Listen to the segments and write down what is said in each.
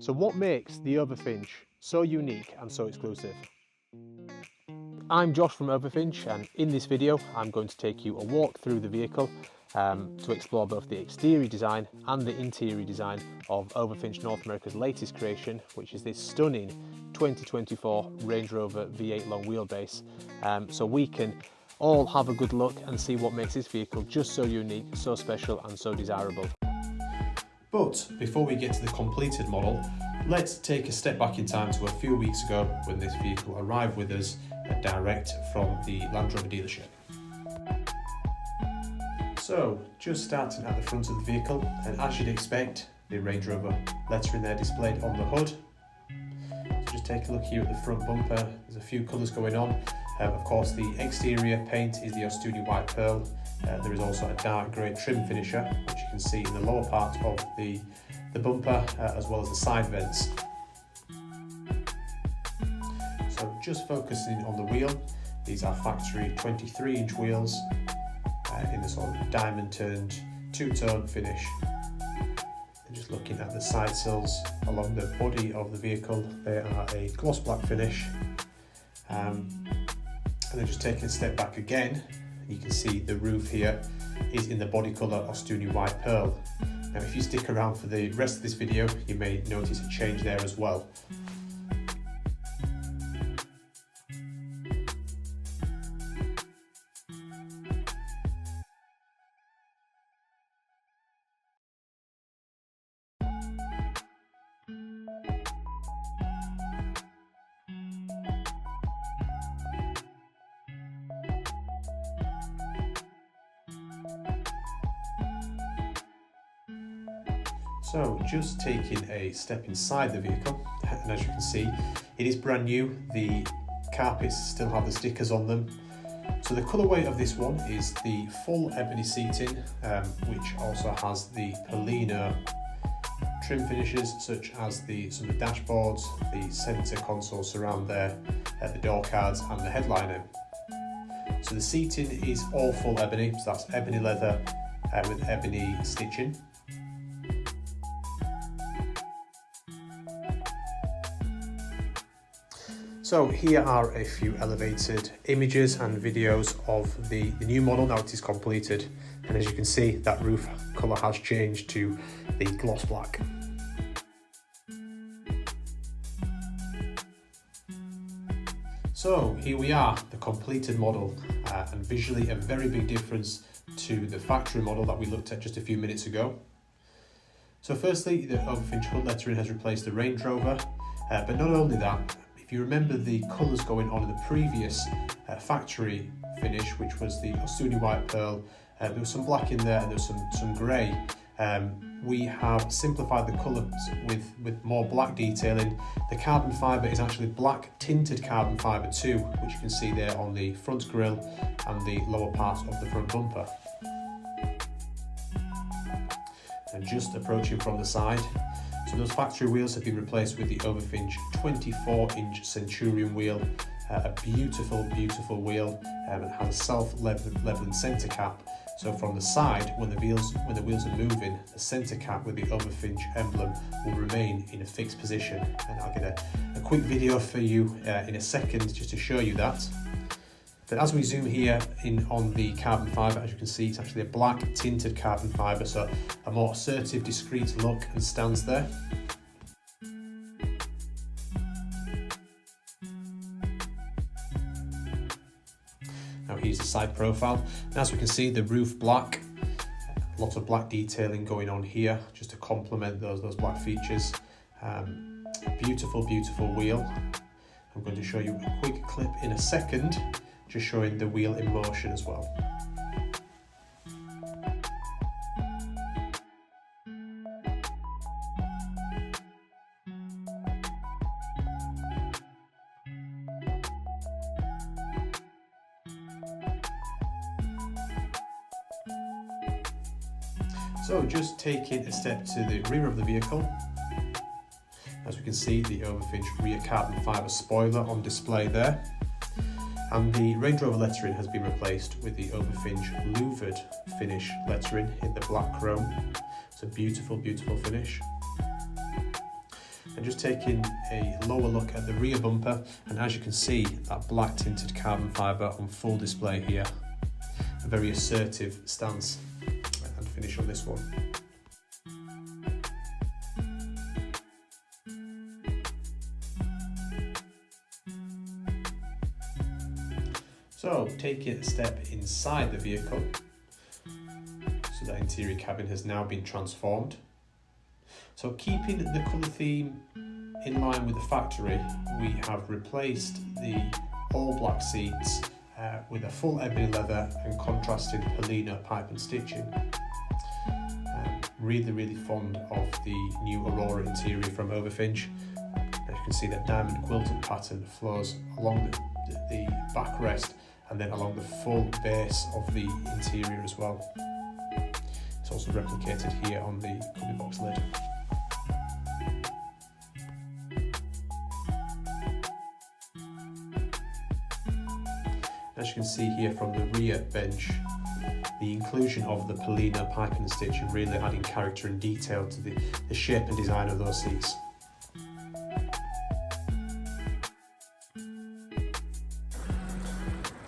So what makes the Overfinch so unique and so exclusive? I'm Josh from Overfinch, and in this video I'm going to take you a walk through the vehicle to explore both the exterior design and the interior design of Overfinch North America's latest creation, which is this stunning 2024 Range Rover V8 long wheelbase, so we can all have a good look and see what makes this vehicle just so unique, so special and so desirable. But before we get to the completed model, let's take a step back in time to a few weeks ago when this vehicle arrived with us direct from the Land Rover dealership. So, just starting at the front of the vehicle, and as you'd expect, the Range Rover lettering there displayed on the hood. So just take a look here at the front bumper. There's a few colours going on. Of course, the exterior paint is the Ostuni white pearl. There is also a dark grey trim finisher, which you can see in the lower part of the bumper, as well as the side vents. So just focusing on the wheel, these are factory 23-inch wheels in the sort of diamond turned two-tone finish. And just looking at the side sills along the body of the vehicle, they are a gloss black finish. And then just taking a step back again, you can see the roof here is in the body colour Ostuni white pearl. Now if you stick around for the rest of this video, you may notice a change there as well. So just taking a step inside the vehicle, and as you can see, it is brand new. The carpets still have the stickers on them. So the colourway of this one is the full ebony seating, which also has the Polino trim finishes, such as some of the dashboards, the centre console surround there, the door cards and the headliner. So the seating is all full ebony, so that's ebony leather with ebony stitching. So here are a few elevated images and videos of the new model now it is completed, and as you can see, that roof colour has changed to the gloss black. So here we are, the completed model, and visually a very big difference to the factory model that we looked at just a few minutes ago. So firstly, the Overfinch hood lettering has replaced the Range Rover, but not only that, if you remember the colours going on in the previous factory finish, which was the Ostuni white pearl, there was some black in there and there was some grey. We have simplified the colours with more black detailing. The carbon fibre is actually black tinted carbon fibre too, which you can see there on the front grille and the lower part of the front bumper. And just approaching from the side, so those factory wheels have been replaced with the Overfinch 24-inch Centurion wheel, a beautiful wheel, and it has a self-leveling centre cap. So from the side, when the wheels are moving, the centre cap with the Overfinch emblem will remain in a fixed position. And I'll get a quick video for you in a second just to show you that. But as we zoom here in on the carbon fibre, as you can see, it's actually a black tinted carbon fibre, so a more assertive, discreet look and stance there. Now here's the side profile. And as we can see, the roof black, a lot of black detailing going on here, just to complement those black features. Beautiful wheel. I'm going to show you a quick clip in a second, just showing the wheel in motion as well. So just taking a step to the rear of the vehicle, as we can see, the Overfinch Rear carbon fibre spoiler on display there. And the Range Rover lettering has been replaced with the Overfinch louvred finish lettering in the black chrome. It's a beautiful finish. And just taking a lower look at the rear bumper, and as you can see, that black tinted carbon fibre on full display here. A very assertive stance and finish on this one. So taking a step inside the vehicle, so that interior cabin has now been transformed. So keeping the colour theme in line with the factory, we have replaced the all black seats with a full ebony leather and contrasted Polina pipe and stitching. Really fond of the new Aurora interior from Overfinch. As you can see, that diamond quilted pattern flows along the backrest and then along the full base of the interior as well. It's also replicated here on the cubby box lid. As you can see here from the rear bench, the inclusion of the Polina piping and stitching really adding character and detail to the shape and design of those seats.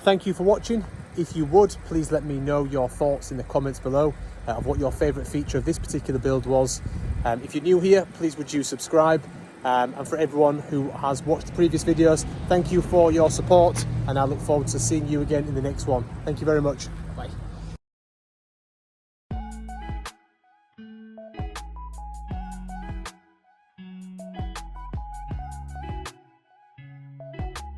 Thank you for watching. If you would, please let me know your thoughts in the comments below of what your favourite feature of this particular build was. If you're new here, please would you subscribe, and for everyone who has watched the previous videos, thank you for your support, and I look forward to seeing you again in the next one. Thank you very much.